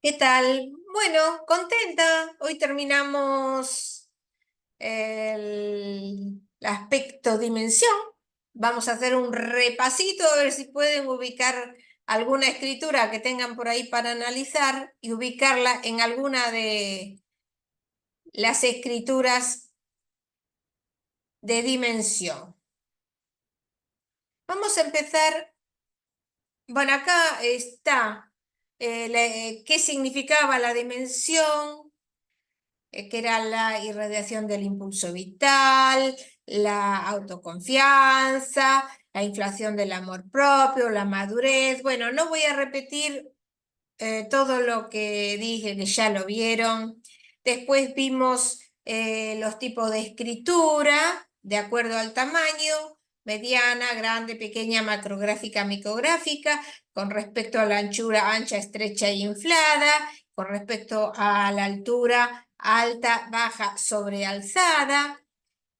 ¿Qué tal? Bueno, contenta. Hoy terminamos el aspecto dimensión. Vamos a hacer un repasito a ver si pueden ubicar alguna escritura que tengan por ahí para analizar y ubicarla en alguna de las escrituras de dimensión. Vamos a empezar. Bueno, acá está qué significaba la dimensión, que era la irradiación del impulso vital, la autoconfianza, la inflación del amor propio, la madurez. Bueno, no voy a repetir todo lo que dije, que ya lo vieron. Después vimos los tipos de escritura de acuerdo al tamaño: mediana, grande, pequeña, macrográfica, micrográfica, con respecto a la anchura, ancha, estrecha e inflada, con respecto a la altura, alta, baja, sobrealzada,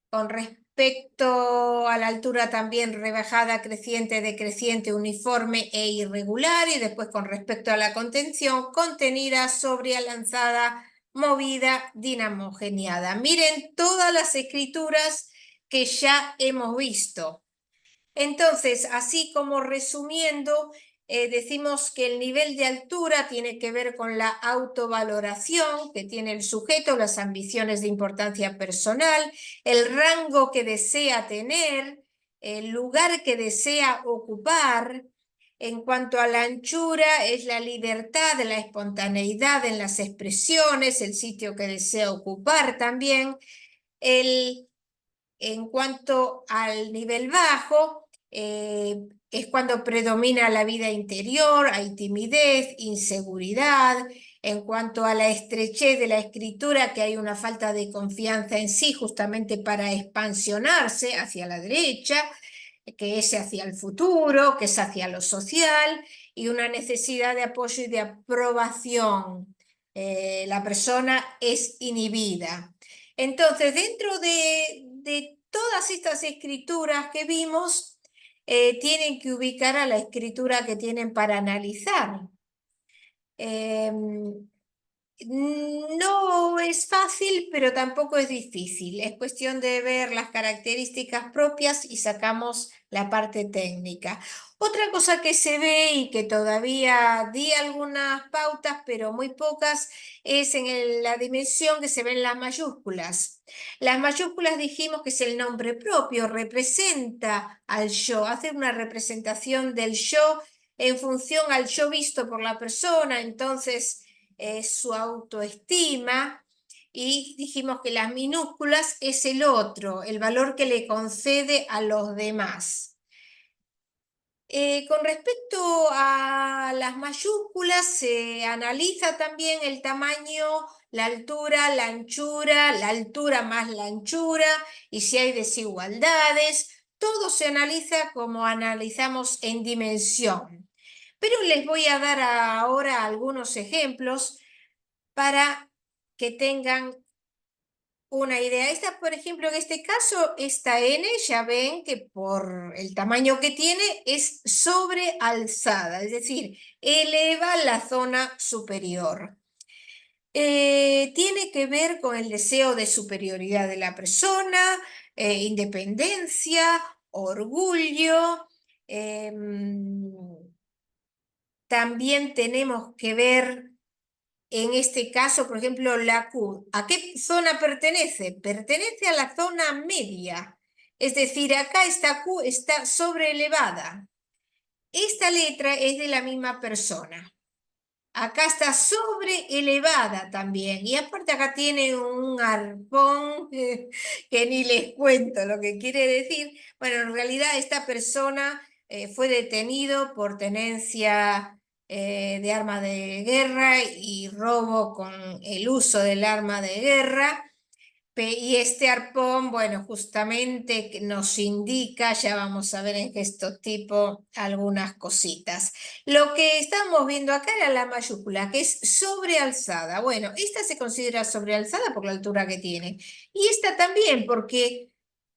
con respecto a la altura también rebajada, creciente, decreciente, uniforme e irregular, y después con respecto a la contención, contenida, sobrealanzada, movida, dinamogeniada. Miren todas las escrituras que ya hemos visto. Entonces, así como resumiendo, decimos que el nivel de altura tiene que ver con la autovaloración que tiene el sujeto, las ambiciones de importancia personal, el rango que desea tener, el lugar que desea ocupar. En cuanto a la anchura, es la libertad, la espontaneidad en las expresiones, el sitio que desea ocupar también. El En cuanto al nivel bajo, es cuando predomina la vida interior, hay timidez, inseguridad. En cuanto a la estrechez de la escritura, que hay una falta de confianza en sí, justamente para expansionarse hacia la derecha, que es hacia el futuro, que es hacia lo social, y una necesidad de apoyo y de aprobación. La persona es inhibida. Entonces, dentro de todas estas escrituras que vimos, tienen que ubicar a la escritura que tienen para analizar. Em, no es fácil, pero tampoco es difícil. Es cuestión de ver las características propias y sacamos la parte técnica. Otra cosa que se ve y que todavía di algunas pautas, pero muy pocas, es en la dimensión que se ven las mayúsculas. Las mayúsculas dijimos que es el nombre propio, representa al yo, hace una representación del yo en función al yo visto por la persona. Entonces su autoestima, y dijimos que las minúsculas es el otro, el valor que le concede a los demás. Con respecto a las mayúsculas, se analiza también el tamaño, la altura más la anchura, y si hay desigualdades. Todo se analiza como analizamos en dimensión. Pero les voy a dar ahora algunos ejemplos para que tengan una idea. Esta, por ejemplo, en este caso, esta N, ya ven que por el tamaño que tiene es sobrealzada, es decir, eleva la zona superior. Tiene que ver con el deseo de superioridad de la persona, independencia, orgullo. em, También tenemos que ver, en este caso, por ejemplo, la Q. ¿A qué zona pertenece? Pertenece a la zona media. Es decir, acá esta Q está sobreelevada. Esta letra es de la misma persona. Acá está sobreelevada también. Y aparte acá tiene un arpón que ni les cuento lo que quiere decir. Bueno, en realidad esta persona fue detenido por tenencia de arma de guerra y robo con el uso del arma de guerra. Y este arpón, bueno, justamente nos indica, ya vamos a ver en gesto tipo, algunas cositas. Lo que estamos viendo acá era la mayúscula, que es sobrealzada. Bueno, esta se considera sobrealzada por la altura que tiene. Y esta también, porque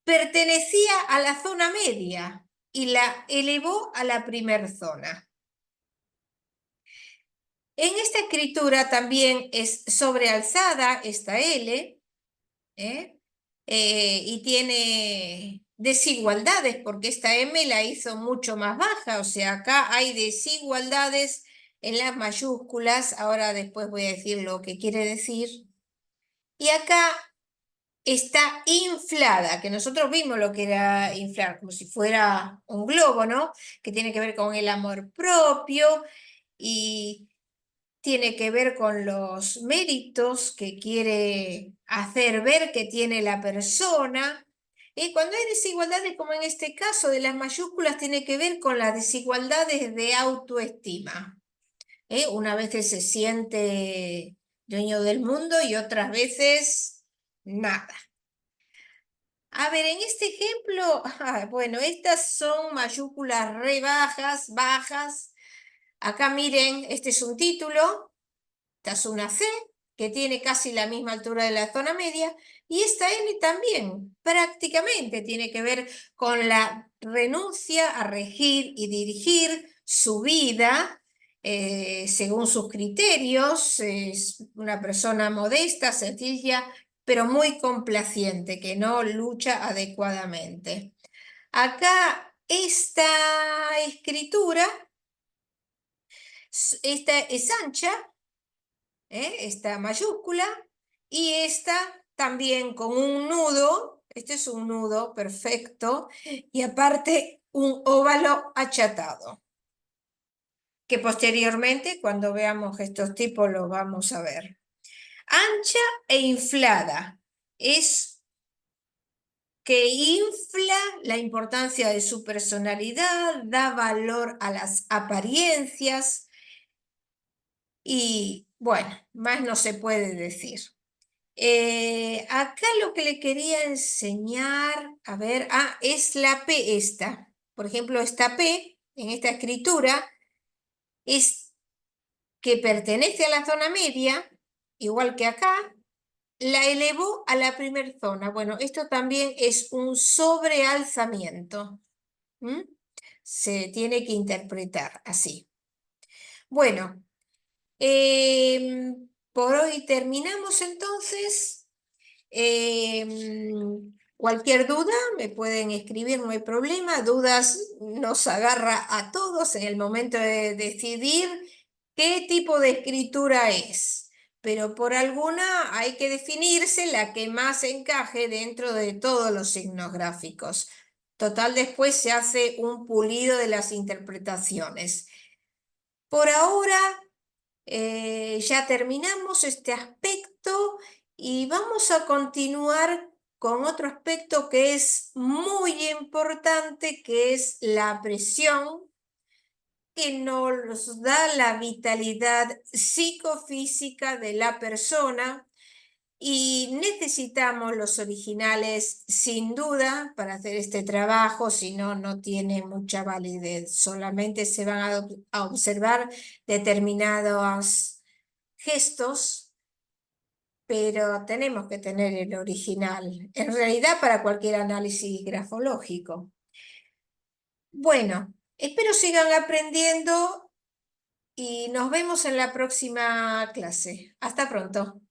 pertenecía a la zona media y la elevó a la primer zona. En esta escritura también es sobrealzada esta L, ¿eh? Y tiene desigualdades porque esta M la hizo mucho más baja, o sea, acá hay desigualdades en las mayúsculas, ahora después voy a decir lo que quiere decir. Y acá está inflada, que nosotros vimos lo que era inflar, como si fuera un globo, ¿no? Que tiene que ver con el amor propio y tiene que ver con los méritos que quiere hacer ver que tiene la persona. Y cuando hay desigualdades, como en este caso de las mayúsculas, tiene que ver con las desigualdades de autoestima. Una vez se siente dueño del mundo y otras veces nada. A ver, en este ejemplo, bueno, estas son mayúsculas re bajas, bajas. Acá miren, este es un título. Esta es una C que tiene casi la misma altura de la zona media y esta N también prácticamente tiene que ver con la renuncia a regir y dirigir su vida según sus criterios. Es una persona modesta, sencilla, pero muy complaciente, que no lucha adecuadamente. Acá esta escritura, esta es ancha, esta mayúscula, y esta también con un nudo, este es un nudo perfecto, y aparte un óvalo achatado, que posteriormente cuando veamos estos tipos los vamos a ver. Ancha e inflada, es que infla la importancia de su personalidad, da valor a las apariencias y bueno, más no se puede decir. Acá lo que le quería enseñar, a ver, es la P esta. Por ejemplo, esta P en esta escritura es que pertenece a la zona media, igual que acá, la elevó a la primer zona. Bueno, esto también es un sobrealzamiento. ¿M? Se tiene que interpretar así. Bueno, por hoy terminamos entonces. Cualquier duda me pueden escribir, no hay problema. Dudas nos agarra a todos en el momento de decidir qué tipo de escritura es. Pero por alguna hay que definirse la que más encaje dentro de todos los signos gráficos. Total, después se hace un pulido de las interpretaciones. Por ahora ya terminamos este aspecto y vamos a continuar con otro aspecto que es muy importante, que es la presión, que nos da la vitalidad psicofísica de la persona. Y necesitamos los originales sin duda para hacer este trabajo, si no, no tiene mucha validez. Solamente se van a observar determinados gestos, pero tenemos que tener el original, en realidad para cualquier análisis grafológico. Bueno, espero sigan aprendiendo y nos vemos en la próxima clase. Hasta pronto.